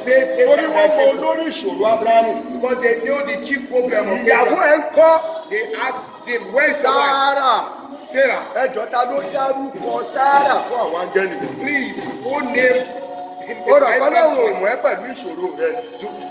face Abraham lórí ìṣòro Ábúráhámù. because they knew the chief problem of Ìyàwó Abraham. ẹ̀ ń kọ́. They asked him, where's your wife? Sarah. Ẹjọ́ ta ló dárúkọ Sárà fún àwọn áńgẹ́lì? Please, who named Ó rọ̀ pé lọ́rùn òun ẹ̀ pẹ̀lú ìṣòro rẹ̀.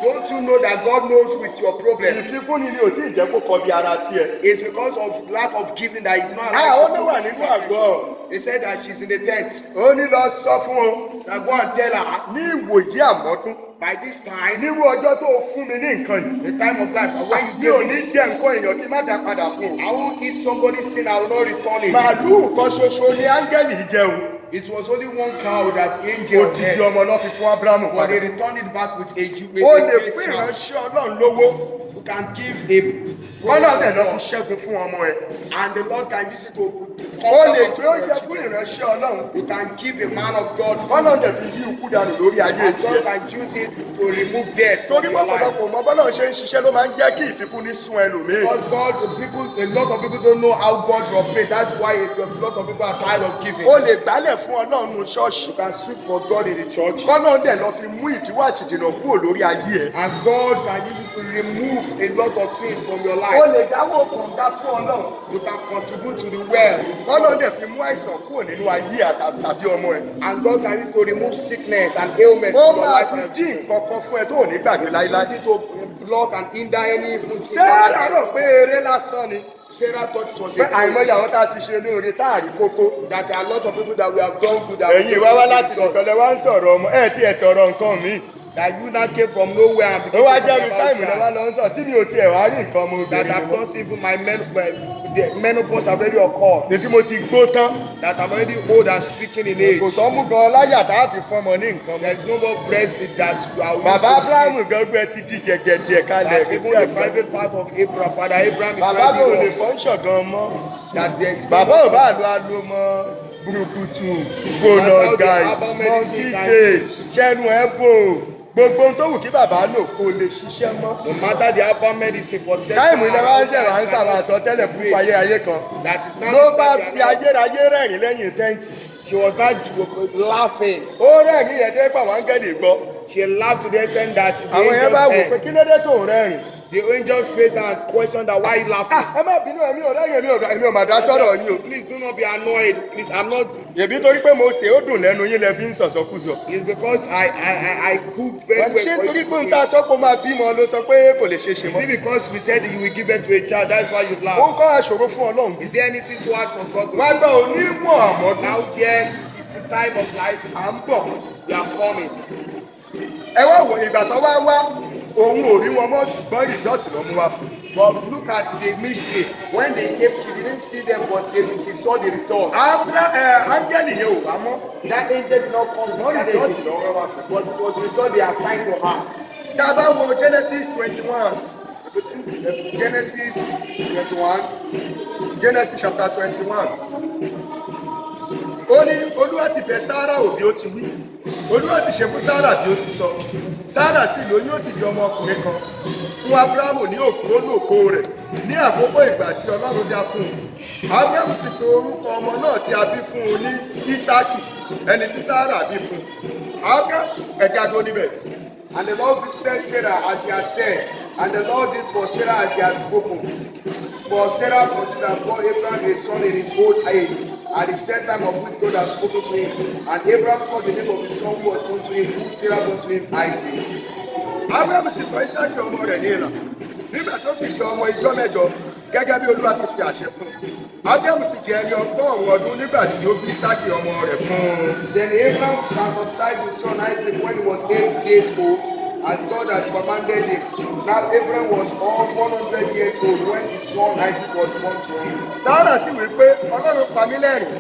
Don't you know that God knows with your problem? Ìfífúnni ni ò tí ì jẹ́ kó kọ bí ara sí ẹ. It's because of lack of giving that he did not allow Ó ní wà nínú àgọ́. They said that she's in the tent. Ó ní lọ sọ fún o. So I go and tell her, Ní ìwòyí àmọ́dún. by this time, Nírú ọjọ́ tó o fún mi ní nǹkan yìí. the time of life, and when Mi you ò give ní me, jẹ́ nǹkan èèyàn kí n má dá padà fún o. I won't eat somebody's thing, I will not return it. Màálùú kan ṣoṣo ni áńgẹ́lì yìí jẹ́ o. It was only one cow that the angel Odidi had, ọmọ náà fi fún Ábúráhámù but they padà. returned it back with a Ó lè fún ìránṣẹ́ Ọlọ́run lówó. You can give a Kọ́lá dẹ̀ lọ fi ṣẹ́gun fún ọmọ ẹ̀. and the Lord can use it to Ó lè gbé oúnjẹ fún ìránṣẹ́ Ọlọ́run. You can give a man of God Kọ́lá dẹ̀ fi yí ikú dànù lórí ayé and tiẹ̀. God can use it to remove death from Torí your life. pọ̀pọ̀lọpọ̀ mọ bọ́lá ṣe ń ṣiṣẹ́ ló máa ń jẹ́ kí ìfífúnni sún ẹlòmíì. Because God, a lot of people don't know how God operates. That's why a lot of people are tired of giving. Ó lè gbálẹ̀ fún Ọlọ́run nínú ṣọ́ọ̀ṣì. You can sweep for God in the church, Kọ́lá dẹ̀ lọ fi mú ìdíwọ́ àti ìdènà kúrò lórí ayé ẹ̀. and God can use it to remove a lot of things from your Ó life. lè dáwọ́ kànga fún Ọlọ́run. You can contribute to the well, Kọ́lá dẹ̀ fi mú àìsàn kúrò nínú ayé tàbí ọmọ ẹ̀. and God can use it to remove sickness and ailment Ó from your máa life. fi And dín nǹkan kan fún ẹ tó ò ní gbàgbé use láíláí. it to block and hinder any food. Sárà rò pé eré lásán ni. Sarah thought it was Pé a àìmọye joke, àwọn tá a ti ṣe lóore táàrí kókó. that there are a lot of people that we have done good that we Ẹ̀yin wá wá láti nìkan lẹ wá ń sọ̀rọ̀ ọmọ ẹ̀ tí ẹ sọ̀rọ̀ nǹkan míì. that you now came from nowhere and Ó began wá to jẹ́ talk mi about táìmù lẹ wá child. lọ ń sọ tí mi ò tiẹ̀ wá rí nǹkan ọmọ That obìnrin I've mi mọ́. not seen even the menopause have already occurred. Ní tí mo ti gbó tán. That I'm already old and stricken in age. Kò sọ mú gan láyà tá a fi fọ́mọ ní nǹkan mọ́. There is no more breast that I will Bàbá Ábúráhámù gbẹ́gbẹ́ ti di gẹ̀gẹ̀dẹ̀ kalẹ̀. that even the private part of Abraham, Father Abraham is Bàbá kò lè already fọ́ ń ṣọ̀gan mọ́. that there is no Bàbá ò more bá lo alo mọ́. Burúkutu, gbóná guy, monkey cage, ṣẹ́nu ẹ̀ bò. Gbogbo ohun tó wù kí bàbá lò kò lè ṣiṣẹ́ mọ́. no matter the herbal medicine for Táìmù ilẹ̀ wá ń ṣẹ̀wá ń sàmà àsọtẹ́lẹ̀ púpọ̀ ayérayé kan. that is Ló not bá fi ayérayé rẹ̀rìn lẹ́yìn tẹ́ǹtì. she was not laughing. Ó rẹ̀rìn yẹn tó pa àwọn áńgẹ́lì gbọ́. She laughed to the extent that the Àwọn yẹn bá wò pé angels kí ló dé tó ń rẹ́rìn. the angels faced her and questioned her why you laughing. Ẹ má bínú ẹ̀mí ò rẹ́rìn èmi ò mà dá sọ̀rọ̀ yín o. Please do not be annoyed. Please, I'm not. Yèbí torí pé mo ṣe ó dùn lẹ́nu yín lẹ fi ń sọ̀sọ́kùsọ. It's because I cooked very well Ṣé for torí you. pé ń ta sọ́kò máa bímọ ló sọ pé kò lè ṣe é ṣe Is mọ́? it because we said that you will give birth to a child? That's why you Ó laugh. ń kọ́ àṣòro fún Ọlọ́run. Is there anything too hard for God to Wá do? gbọ́ onímọ̀ àmọ́dún. Now, dear, the time of life, À ń bọ̀. we are coming. Ẹ wá wò ìgbà tó wá wá òun ò rí wọn mọ́ ṣùgbọ́n rìsọ́ọ̀tì ló mú wá fún un. But look at the mystery. When they came, she didn't see them, but she saw the result. Áńgẹ́lì yẹn ò wá mọ́. That angel did not come to Ṣùgbọ́n start rìsọ́ọ̀tì anything, ló wá wá fún un. but it was the result they assigned to her. Tá a bá wo Genesis 21. Genesis 21. Genesis chapter 21. Ó ní Olúwa sì bẹ̀ Sárà wò bí ó ti wí. Olúwa sì ṣe fún Sárà bí ó ti sọ. Sárà tí lóyún ó sì di ọmọ ọkùnrin kan fún Ábúráhámù ní òkúròlòkó rẹ̀ ní àkókò ìgbà tí Ọlọ́run dá fún un. Ábúráhámù sì pe orúkọ ọmọ náà tí a bí fún un ní Ísákì, ẹni tí Sárà bí fún un. Ẹ̀ka tó níbẹ̀. And the Lord visited Sarah as he has said, and the Lord did for Sarah as he has spoken. For Sarah considered bore Abraham a son in his old age, at the set time of which God had spoken to him. And Abraham called the name of his son who was born to him, whom Sarah bore to him, Isaac. Ábúráhámù sì tọ́ Ísákì ọmọ rẹ̀ ní ìlà. Nígbà tó sì di ọmọ ijọ́ mẹ́jọ, gẹ́gẹ́ bí Olúwa ti fi àṣẹ fún un. Ábúráhámù sì jẹ́ ẹni ọgọ́rùn-ún ọdún nígbà tí ó bí Ísákì ọmọ rẹ̀ fún un. Then Abraham circumcised his son Isaac when he was 8 days old, as God had commanded him. Now Abraham was all 100 years old when his son Isaac was born to him. Sárà sì wí pé Ọlọ́run pa mí lẹ́rìn.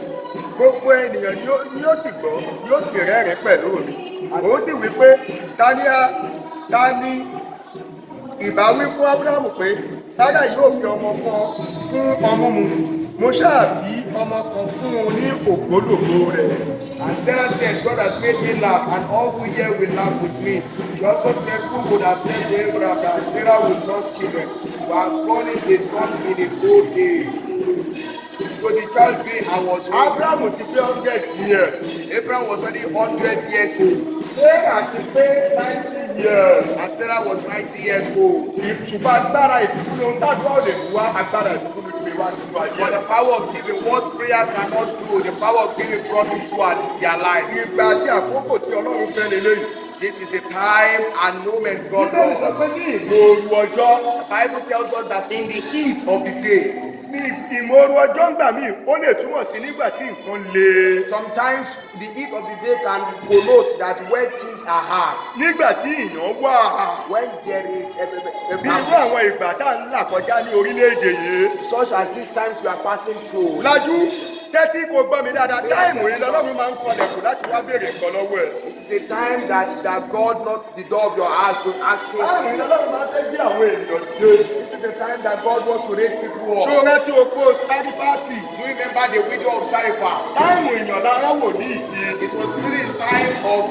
Gbogbo ènìyàn ni yóò sì gbọ́, yóò sì rẹ́rìn pẹ̀lú mi. Òun sì wí pé ta ni ìbáwí fún Ábúráhámù pé Sárà yóò fi ọmọ fún ọmú mu. Mo ṣáà bí ọmọ kan fún un ní ògbólógbòó rẹ̀. And Sarah said, God has made me laugh, and all who hear will laugh with me. She also said, who would have said to Abraham that Sarah would not kill him, who had born him a son in his old age. So the child grew and was old. Abrahamu ti pé 100 years. Abraham was already 100 years old. Sarah ti pé 90 years. And Sarah was 90 years old. Ṣùgbọ́n agbára ìfífúnni ohun tádùá ò lè mú wá agbára ìfífúnni gbé wá sínú ayé. But the power of giving, what prayer cannot do, the power of giving brought it to their lives. Ìgbà àti àkókò tí Ọlọ́run fẹ́ lélẹ́yìn. This is a time and moment God Bíbélì sọ loves. pé ní ìmòoru ọjọ́. The Bible tells us that in the heat of the day, Ní ìmòoru ọjọ́ ń gbà míì, ó lè túmọ̀ sí nígbà tí nǹkan le. sometimes the heat of the day can connote that when things are hard, Nígbà tí ìyàn wà. when there is Bí irú àwọn ìgbà tá à ń là kọjá ní orílẹ̀-èdè yìí. such as these times we are passing through. Lájú tẹ́tí kò gbọ́ mi dáadáa, táìmù yìí lọ́lọ́run máa ń kọlẹ̀kùn láti wá béèrè nǹkan lọ́wọ́ ẹ̀. This is a time that God knocks the door of your heart to ask things Táìmù from yìí you. lọ́lọ́run máa ń fẹ́ gbé àwọn ènìyàn dé. This is the time that God wants to raise people Ṣé o up. rántí opó Sárífátì? Do you remember the widow of Zarephath? Táìmù ìyàn lára wò ní ìsìn. It was really the time of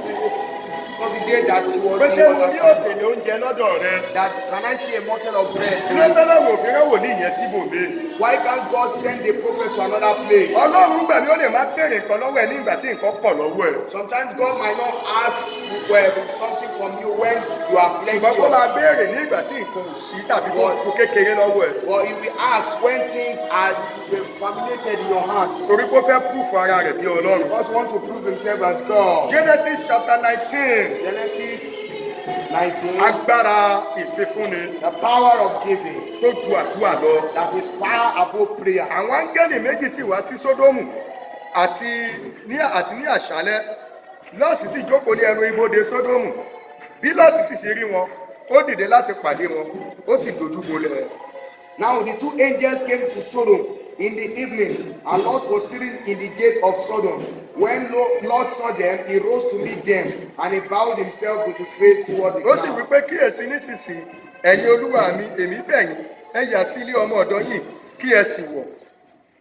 the day that she was Pé ṣé mo ní in òkèlè oúnjẹ lọ́dọ̀ rẹ? that can I see a morsel of bread? Kí ló tẹ́lẹ̀ wò fi rán wòlíì yẹn síbòmí? Why can't God send the prophet to another place? Ọlọ́run gbà mí ó lè má béèrè nǹkan lọ́wọ́ ẹ ní ìgbà tí nǹkan pọ̀ lọ́wọ́ ẹ. Sometimes God might not ask something from you when you are Ṣùgbọ́n kó máa plenteous, béèrè ní ìgbà tí nǹkan ò sí tàbí tó kékeré lọ́wọ́ ẹ. but He will ask when things are familiated in your hand. Torí pé ó fẹ́ púrúfù ara rẹ̀ bí Ọlọ́run. God wants to prove Himself as God. Genesis chapter 19. Genesis 19, Agbára ìfifúnni the power of giving tó ju àdúrà lọ. that is far above prayer. Àwọn áńgẹ́lì méjì sì wá sí Sódómù àti ní àṣálẹ́. Lọ́ọ̀sì sì jókòó ní ẹnu ibodè Sódómù. Bí Lọ́ọ̀tì sì ṣe rí wọn, ó dìde láti pàdé wọn, ó sì dojú bolẹ̀. Now the two angels came to Sodom in the evening, and Lot was sitting in the gate of Sodom. When Lot saw them, he rose to meet them, and he bowed himself with his face toward the Ó sì ground. wí pé kíyèsí nísinsìnyí, ẹ̀yin olúwa mi, èmi bẹ̀ yín, ẹ yà sí ilé ọmọ ọ̀dọ̀ yín, kí ẹ sì wọ̀,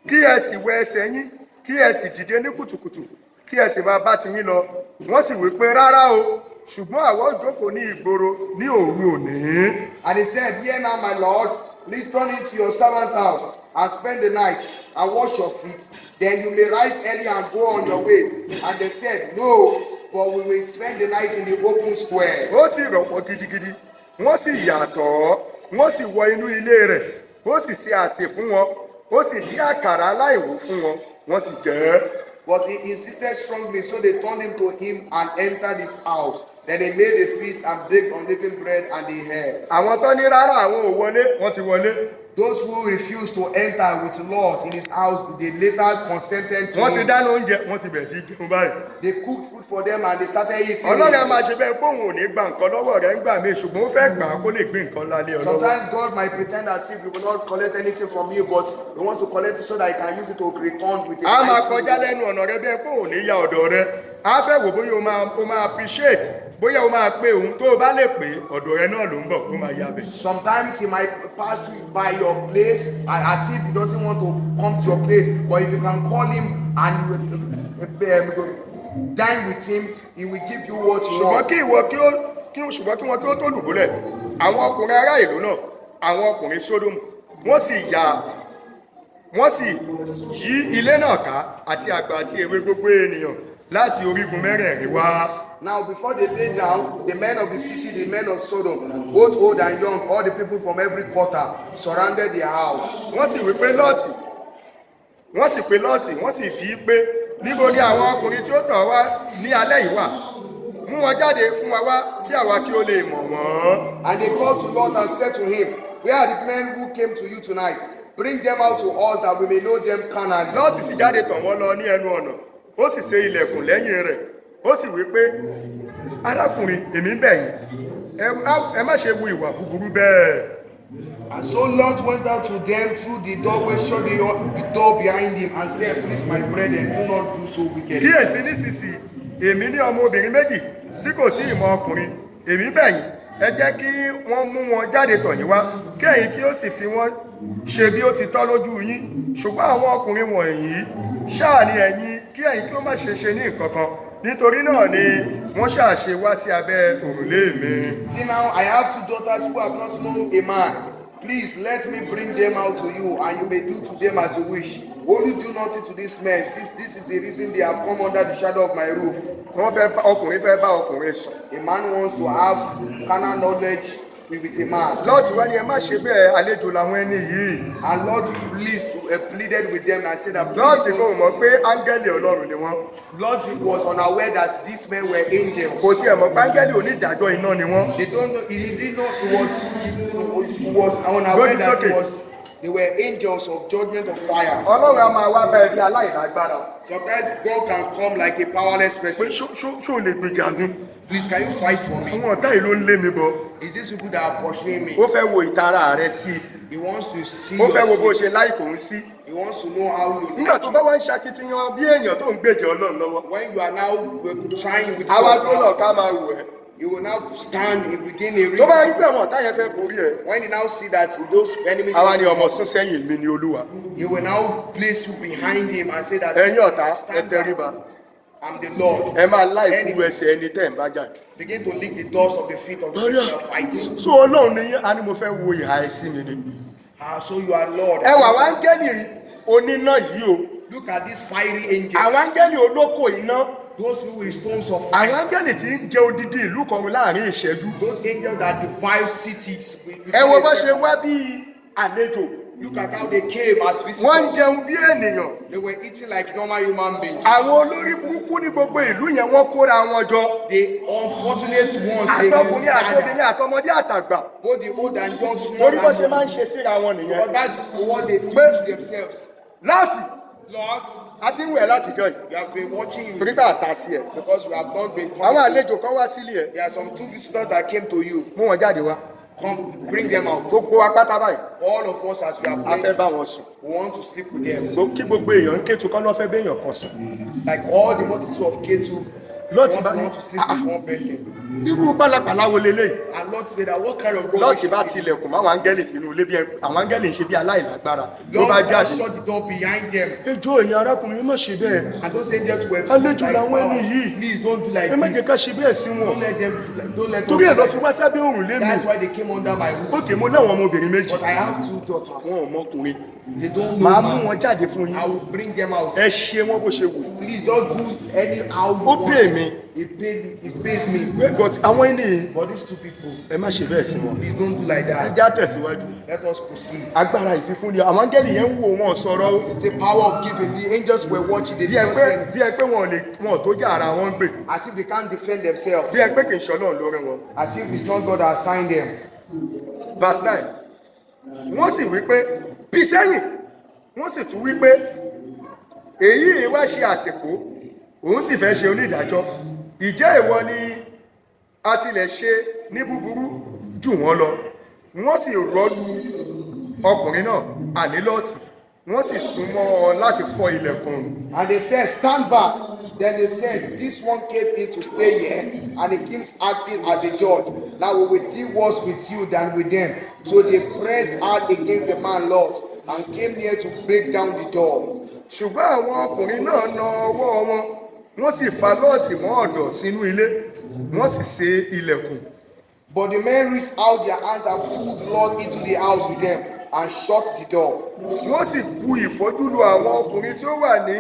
kí ẹ sì wẹ ẹsẹ̀ yín, kí ẹ sì dìde ní kùtùkùtù, kí ẹ sì máa bá ti yín lọ. Wọ́n sì wí pé rárá o, ṣùgbọ́n àwa ó jókòó ní ìgboro ní òru òní. And he said, Hear now, my lord, please turn into your servant's house and spend the night and wash your feet. Then you may rise early and go on your way. And they said, No, but we will spend the night in the open square. Ó sì rọ̀pọ̀ gidigidi, wọ́n sì yàtọ̀, wọ́n sì wọ inú ilé rẹ̀, ó sì ṣe àsè fún wọn, ó sì dín àkàrà aláìwú fún wọn, wọ́n sì jẹ ẹ́. But he insisted strongly, so they turned him to him and entered his house. Then they made a feast and baked unleavened bread and they ate. Àwọn tó ní rárá àwọn ò wọlé, wọ́n ti wọlé. Those who refused to enter with Lot in his house, they later consented to Wọ́n ti him. dáná oúnjẹ, wọ́n ti bẹ̀rẹ̀ sí jẹun báyìí. They cooked food for them and they started eating. Ọlọ́run á it. máa ṣe bẹ́ẹ̀ pé òun ò ní gba nǹkan lọ́wọ́ rẹ̀ ń gbà mí, ṣùgbọ́n ó fẹ́ gbà á kó lè gbé nǹkan lálé ọlọ́wọ́. Sometimes God might pretend as if he will not collect anything from you, but he wants to collect it so that he can use it to return with a A máa mighty kọjá hand. lẹ́nu ọ̀nà rẹ bẹ́ẹ̀ pé òun ní ya ọ̀dọ̀ rẹ. A fẹ́ wò bóyá o máa appreciate, bóyá o máa pé òun tó o bá lè pé ọ̀dọ̀ rẹ náà ló ń bọ̀, ó máa ya bẹ̀. Sometimes he might pass by your place as if he doesn't want to come to your place, but if you can call him and dine with him, he will give you what you Ṣùgbọ́n want. kí ìwọ ṣùgbọ́n kí wọn kí ó tó lùbúlẹ̀, àwọn ọkùnrin ará ìlú náà, àwọn ọkùnrin Sódómù, wọ́n sì yí ilé náà ká àti àgbà àti èwe gbogbo ènìyàn láti orígun mẹ́rẹ̀ẹ̀rin wá. Now, before they lay down, the men of the city, the men of Sodom, both old and young, all the people from every quarter, surrounded their house. Wọ́n sì wí pé Lọ́ọ̀tì, wọ́n sì bí i pé níbo ni àwọn ọkùnrin tí ó tọ̀ wá ní alẹ́ yìí wà? Mú wọn jáde fún wa wá kí àwa kí ó lè mọ̀ wọ́n. And they called to Lot and said to him, Where are the men who came to you tonight? Bring them out to us that we may know them carnally. Lọ́ọ̀tì sì jáde tọ̀ wọ́n lọ ní ẹnu ọ̀nà, ó sì ṣe ilẹ̀kùn lẹ́yìn rẹ̀, ó sì wí pé arákùnrin èmi ń bẹ̀ yín, ẹ má ṣe wu ìwà búburú bẹ́ẹ̀. And so Lot went out to them through the doorway, shut the door behind him, and said, Please, my brethren, do not do so wickedly. Kíyèsí nísinsìnyí, èmi ní ọmọ obìnrin méjì tí kò tí ì mọ ọkùnrin, èmi bẹ̀ yín, ẹ jẹ́ kí wọ́n mú wọn jáde tọ̀ yín wá, kí ẹ̀yin kí ó sì fi wọ́n ṣe bí ó ti tọ́ lójú yín. Ṣùgbọ́n àwọn ọkùnrin wọ̀nyí ṣáà ní ẹ̀yin kí ẹ̀yin kí ó má ṣe ṣe ní nǹkan kan. Nítorí náà ni wọ́n ṣàṣe wá sí abẹ́ òrùlé mi. See now, I have two daughters who have not known a man. Please let me bring them out to you, and you may do to them as you wish. Only do nothing to these men, since this is the reason they have come under the shadow of my roof. wọ́n fẹ́ bá ọkùnrin fẹ́ bá ọkùnrin sùn. A man wants to have carnal knowledge with a man. lọ́ọ̀tì wá ní ẹ má ṣe bẹ́ẹ̀, àlejò làwọn ẹni yìí. And Lord pleaded with them and said that lọ́ọ̀tì kò mọ̀ pé áńgẹ́lì ọlọ́run ni wọ́n. Lord was unaware that these men were angels. kò tiẹ̀ mọ̀ pé áńgẹ́lì onídàájọ́ iná ni wọ́n. They don't know. He didn't know he was unaware that they were angels of judgment of fire. ọlọ́run a máa wá bá ẹbí aláìlágbára. Sometimes God can come like a powerless pé person. ṣó lè gbèjà mi. Please, can you fight for me? àwọn ọ̀tá yìí ló ń lé mi bọ̀. Is this people that are pursuing me? ó fẹ́ wo ìtara rẹ sí i. He wants to see ó fẹ́ wo bó your ṣe láìkò ń sí. He wants to know how you nígbà tó bá wá ń ṣakitiyan bí èèyàn tó ń gbèjẹ ọlọ́run lọ́wọ́. when you are now trying with àwa God, dúró lọ ká máa wò ẹ́. you will now stand within a ring. tó bá rí pé àwọn ọ̀tá yẹn fẹ́ borí ẹ̀. When you now see that those enemies, àwa ni ọmọ sún sẹ́yìn mi ni olúwa. he will now place you behind him and say that ẹ̀yin ọ̀tá ẹ stand back. tẹríba. I'm the Lord. ẹ máa láì kú ẹsẹ̀ ẹni tẹ́ ẹ̀ ń bá jà. Begin to lick the dust of the feet of the person you are fighting. so ọlọ́run ni yín a ní mo fẹ́ wo ìhà ẹ̀ sí mi ni. So you are Lord. ẹ wà wá áńgẹ́lì oníná yìí o. Look at these fiery angels. àwọn áńgẹ́lì olóko iná. Those people with stones of àwọn fire. áńgẹ́lì tí ń jẹ odidi ìlú kan láàrin ìṣẹ́jú. Those angels that defile cities. ẹ wo bá ṣe wá bí àlejò. Look at how they came as wọ́n ń visitors. jẹun bí ènìyàn. They were eating like normal human beings. àwọn olórí burúkú ní gbogbo ìlú yẹn wọ́n kóra wọn jọ. The unfortunate ones, they àtọkùnrin gathered. àtọkùnrin àtọmọdé àtàgbà. Both the old and young, small torí bó and ṣe máa ń young. ṣe síra wọn nìyẹn. But that's what they do to themselves. láti Lord, a ti ń wẹ̀ látijọ́ yìí. we have been watching you torí bá a ta sí ẹ. because we have not been àwọn coming. àlejò kan wá sílé ẹ. There are some two visitors that came to you. mú wọn jáde wá. Come, bring them out. gbogbo wa pátá báyìí. All of us, as we are a fẹ́ praying, bá wọn sùn. we want to sleep with them. kí gbogbo èèyàn ń ké tukọ́ lọ́ fẹ́ béèyàn kan sùn. Like all the multitude of K2, Lord, want to sleep with one person. irú pálapàla wo leléyìí. And Lord said that what kind of God lọ́ọ̀tì is bá this? tilẹ̀kùn máwọn áńgẹ́lì sínú ilé bí àwọn áńgẹ́lì ń ṣe bí aláìlágbára. ló Lord, bá God jáde. shut the door behind them. ẹjọ́ èèyàn arákùnrin má ṣe bẹ́ẹ̀. And those angels were àlejò like, làwọn ẹni "Wow, yìí. please don't do like ẹ má jẹ́ this. ká ṣe bẹ́ẹ̀ sí Don't wọn. let them do like, don't let them torí ẹ̀ do lọ like fi wá this." sábẹ́ òrùn lé mi. That's why they came under my roof. ókè mo láwọn ọmọbìnrin méjì. But I have two daughters. wọn ò mọkùnrin. They don't màá know mú man. wọn jáde fún I yín. will bring them out. ẹ ṣe wọn bó ṣe wù. Please don't do anyhow you Ó want. pè mí. It pays me. but àwọn ẹni yìí But these two people, ẹ má ṣe bẹ́ẹ̀ sí wọn. please don't do like ẹ that. já tẹ̀síwájú. Let us proceed. agbára ìfífúnni àwọn áńgẹ́lì yẹn ń wò wọn sọ̀rọ̀ o. It's the power of giving. The angels were watching. They bí ẹ did not pé say anything. bí ẹ pé wọn ò tó jà ara wọn gbè. As if they can't defend themselves. bí ẹ pé kì í ṣọlọ́run lórí wọn. As if it's not God that assigned them. verse 9 wọ́n sì wí pé bí sẹ́yìn wọ́n sì tún wí pé èyí wá ṣe àtìpó òun sì fẹ́ ṣe onídàájọ́ ìjẹ́ ìwọ ni a tilẹ̀ ṣe ní búburú jù wọ́n lọ wọ́n sì rọ́lu ọkùnrin náà àní Lọ́ọ̀tì wọ́n sì súnmọ́ ọ láti fọ́ ilẹ̀kùn. And they said, stand back. Then they said, this one came in to stay here, and he keeps acting as a judge. Now we will deal worse with you than with them. So they pressed hard against the man Lot and came near to break down the door. ṣùgbọ́n àwọn ọkùnrin náà na ọwọ́ wọn wọ́n sì fa Lọ́ọ̀tì mọ́ ọ̀dọ̀ sínú ilé wọ́n sì ṣe ilẹ̀kùn. But the men reached out their hands and pulled Lot into the house with them and shut the door. wọ́n sì bu ìfọ́jú lu àwọn ọkùnrin tí ó wà ní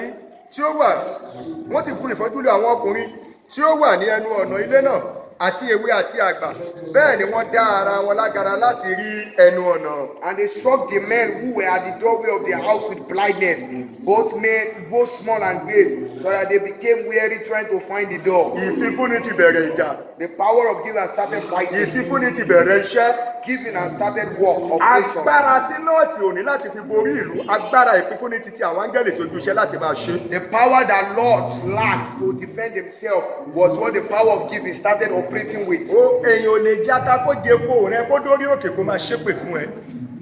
wọ́n sì bu ìfọ́jú lu àwọn ọkùnrin tí ó wà ní ẹnu ọ̀nà ilé náà àti èwe àti àgbà bẹ́ẹ̀ ni wọ́n dá ara wọn lágara láti rí ẹnu ọ̀nà. And they struck the men who were at the doorway of their house with blindness, both small and great, so that they became weary trying to find the door. ìfífúnni ti bẹ̀rẹ̀ ìjà. The power of giving and started fighting. ìfífúnni ti bẹ̀rẹ̀ iṣẹ́. Giving and started work, operation. agbára tí Lọ́ọ̀tì ò ní láti fi borí ìlú agbára ìfífúnni ti ti àwọn áńgẹ́lì sójú iṣẹ́ láti máa ṣe. The power that Lord lacked to defend himself was what the power of giving started operating with. èèyàn ò lè játa kó jẹpo rẹ kó dórí òkè kó máa ṣépè fún ẹ.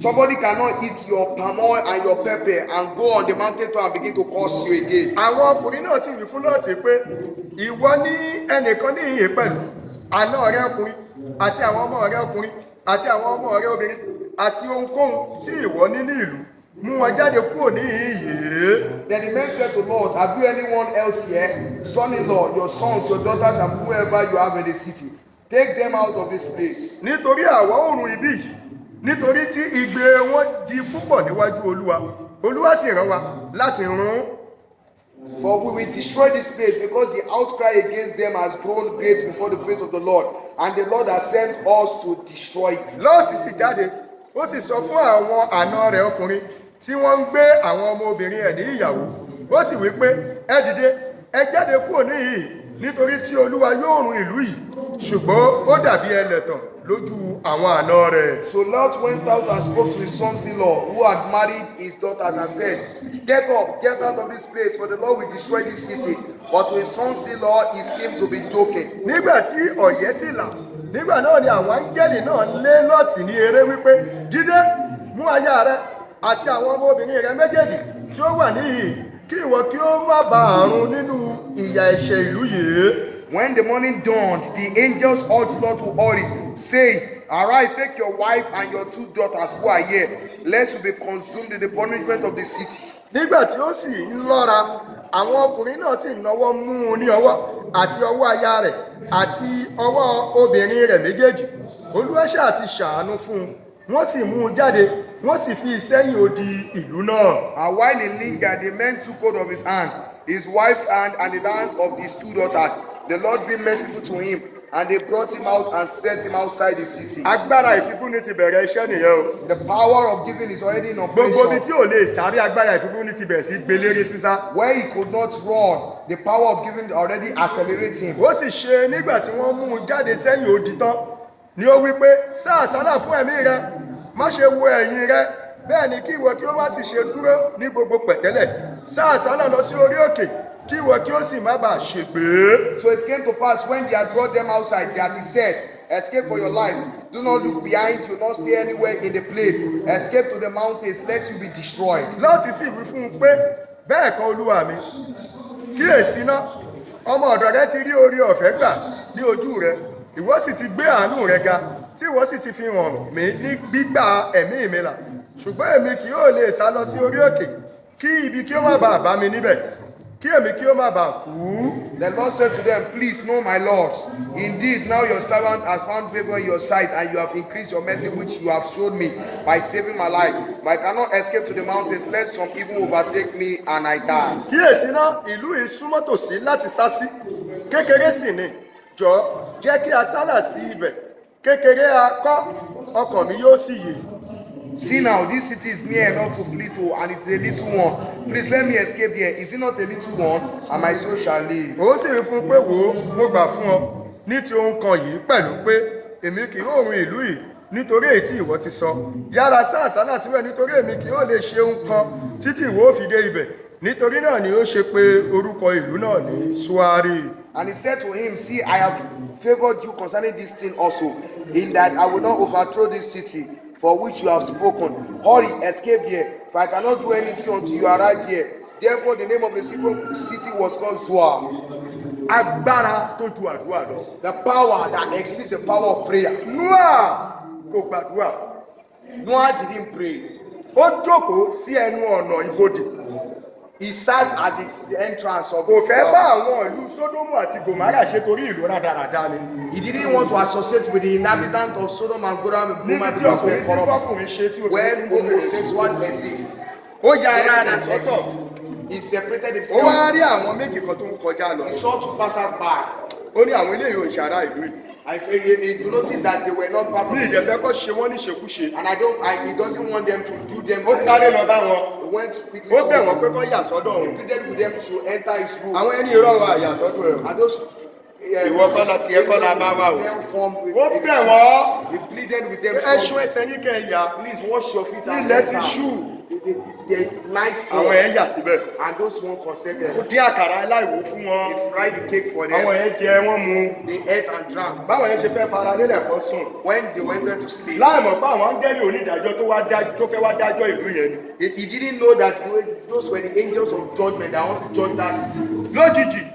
Somebody cannot eat your palm oil and your pepper and go on the mountain top and begin to curse you again. àwọn ọkùnrin náà sì wí fún Lọ́ọ̀tì pé ìwọ ní ẹnìkan ní ìyè pẹ̀lú àna rẹ ọkùnrin àti àwọn ọmọ rẹ ọkùnrin àti àwọn ọmọ rẹ obìnrin àti ohunkóhun tí ìwọ ní ní ìlú mú wọn jáde kúrò ní ìyè. Then the men said to Lord, have you anyone else here, son-in-law, your sons, your daughters, and whoever you have in the city? Take them out of this place. nítorí àwọ̀ oòrùn ibí yìí nítorí tí igbe wọn di púpọ̀ níwájú olúwa olúwa sì rán wa láti run. For we will destroy this place, because the outcry against them has grown great before the face of the Lord, and the Lord has sent us to destroy it. Lọ́ọ̀tì sì jáde ó sì sọ fún àwọn àna rẹ̀ ọkùnrin tí wọ́n ń gbé àwọn ọmọbìnrin ẹ̀ ní ìyàwó, ó sì wí pé ẹ dìde ẹ jáde kúrò níhìn nítorí tí olúwa yóò run ìlú yìí, ṣùgbọ́n ó dàbí ẹlẹ́tàn lójú àwọn àna rẹ̀. So Lot went out and spoke to his sons-in-law who had married his daughters and said, Get up, get out of this place, for the Lord will destroy this city. But to his sons-in-law he seemed to be joking. Nígbà tí ọ̀yẹ́ sì là, nígbà náà ni àwọn áńgẹ́lì náà lé Lọ́ọ̀tì ní eré wípé dídé mú aya rẹ àti àwọn ọmọbìnrin rẹ méjèèjì tí ó wà níhìn kí ìwọ kí ó má bàa run nínú ìyà ẹ̀ṣẹ̀ ìlú yìí. When the morning dawned, the angels urged Lot to hurry, saying, Arise, take your wife and your 2 daughters who are here, lest you be consumed in the punishment of the city. Nígbà tí ó sì ń lọ́ra, àwọn ọkùnrin náà sì náwó mú un ní ọwọ́ àti ọwọ́ aya rẹ̀ àti ọwọ́ obìnrin rẹ̀ méjèèjì. Olúwa ṣáà ti ṣàánú fún un, wọ́n sì mú un jáde, wọ́n sì fi sẹ́yìn odi ìlú náà. And while he lingered, the men took hold of his hand, his wife's hand, and the hands of his 2 daughters. The Lord be merciful to him, and they brought him out and set him outside the city. Agbára ìfífúnni ti bẹ̀rẹ̀ iṣẹ́ nìyẹn o. The power of giving is already in operation. Gbogbo ibi tí ò lè sáré agbára ìfífúnni ti bẹ̀rẹ̀ sí gbélére sísá. Where he could not run, the power of giving already accelerating. Ó sì ṣe nígbà tí wọ́n mú un jáde sẹ́yìn odi tán ni ó wí pé sá àsálà fún ẹ̀mí rẹ, má ṣe wo ẹ̀yìn rẹ, bẹ́ẹ̀ ni kí ìwọ kí ó má sì ṣe dúró ní gbogbo pẹ̀tẹ́lẹ̀, sá àsálà lọ sí orí òkè kí ìwọ kí ó sì má bàa ṣègbé. So it came to pass when they had brought them outside that he said, Escape for your life, do not look behind you, not stay anywhere in the plain, escape to the mountains, lest you be destroyed. Lọ́ọ̀tì sì wí fún un pé bẹ́ẹ̀ kọ́ olúwa mi, kíyèsí náà ọmọ ọ̀dọ̀ rẹ ti rí oore ọ̀fẹ́ gbà ní ojú rẹ, ìwọ sì ti gbé àánú rẹ ga, tí ìwọ sì ti fi hàn mí ní gbígbà ẹ̀mí mi là, ṣùgbọ́n èmi kì yóò lè sá lọ sí orí òkè kí ibi kí ó má bàa bá mi níbẹ̀, kí èmi kí ó má bàa kú. The Lord said to them, Please know my lords, indeed now your servant has found favor in your sight, and you have increased your mercy which you have shown me by saving my life. But I cannot escape to the mountains, lest some evil overtake me and I die. Kíyèsí náà ìlú yìí súnmọ́ tòsí láti sá sí, kékeré sì ni, jọ̀ọ́ jẹ́ kí a sálà sí ibẹ̀, kékeré a kọ́, ọkàn mi yóò sì yè. See now, this city is near enough to flee to, and it's a little one. Please let me escape there. Is it not a little one? And my soul shall live. Ó sì rí fún un pé wò ó, mo gbà fún ọ ní ti ohun kan yìí pẹ̀lú pé èmi kì yóò run ìlú yìí nítorí èyí tí ìwọ ti sọ. Yára sá àsálà síbẹ̀ nítorí èmi kì yóò lè ṣe ohun kan títí ìwọ ó fi dé ibẹ̀. Nítorí náà ni ó ṣe pé orúkọ ìlú náà ní Suari. And he said to him, See, I have favored you concerning this thing also, in that I will not overthrow this city for which you have spoken. Hurry, escape here, for I cannot do anything until you arrive here. Therefore, the name of the city was called Zoar. Agbára tó ju àdúrà lọ. The power that exceeds the power of prayer. Noah kò gbàdúrà. Noah didn't pray. Ó jókòó sí ẹnu ọ̀nà ibodè. He sat at the entrance of Kò his fẹ́ bá house. àwọn ìlú Sódómù àti Gòmárà ṣe torí ìlú rádaràda ni. He didn't want to associate with the inhabitants of Sodom and Gomorrah Níbi tí because ọkùnrin they were tí corrupt. fọ́kùnrin ṣe tí When homosexuals exist, ó ya ara rẹ̀ lesbians sọ́tọ̀. exist. He separated Ó himself. wá rí àwọn méjì kan tó ń kọjá lọ. He saw 2 passers by. Ó ní àwọn eléyìí ò ń ṣàrá ìlú yìí. I say he noticed that they were not part of Ní the ìjẹ́fẹ́ city. kọ́ ṣe wọ́n ní ṣekúṣe. And he doesn't want them to do them. Ó sáré lọ bá wọn. He went quickly Ó to bẹ̀ wọ́n them. pé kọ́ yà sọ́dọ̀ òun. He pleaded with them to enter his room. Àwọn ẹni ìrọ̀rùn àyà sọ́dọ̀ ẹ̀. And those Ìwọ kọ́ la tiẹ̀ kọ́ la bá wà o. men formed with Ó bẹ̀ wọ́n. He pleaded with them. Ẹṣu ẹsẹ̀ yín kẹ́ ẹ̀ yà. Please wash your feet and Ilẹ̀ ti enter. ṣú. The night Àwọn fall. ẹ̀ yà síbẹ̀. And those one Ó consented. dín àkàrà aláìwò fún wọn. He fried the cake for Àwọn them. ẹ̀ jẹ wọ́n mu. They ate and drank. Báwọn yẹn ṣe fẹ́ fara lélẹ̀ kọ́ sùn. When they went there to sleep, Láì mọ̀ pé àwọn áńgẹ́lì onídàájọ́ tó fẹ́ wá dájọ́ ìlú yẹn ni. he didn't know that those were the angels of judgment that want to judge that city. Lójijì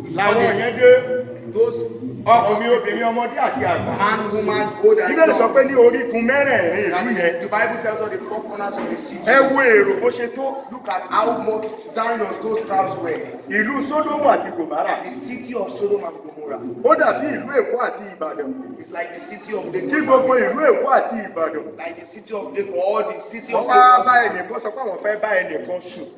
He saw làwọn them. yẹn dé. Those ọkùnrin obìnrin ọmọdé àti àgbà. Man, woman, old and Bíbélì sọ young. pé ní orígun mẹ́rẹ̀ẹ̀rin ìlú yẹn. The Bible tells us the four corners of the city. Ẹ wo èrò bó ṣe tó. Look at how much diners those crowds were. Ìlú Sódómù àti Gòmárà. The city of Sodom and Gomorrah. Ó dàbí ìlú Èkó àti Ìbàdàn. It's like the city of Kí Lagos. gbogbo ìlú Èkó àti Ìbàdàn. Like the city of Lagos, or the city of Wọ́n bá Lagos. ẹnìkan sọ pé àwọn fẹ́ bá ẹnìkan sùn.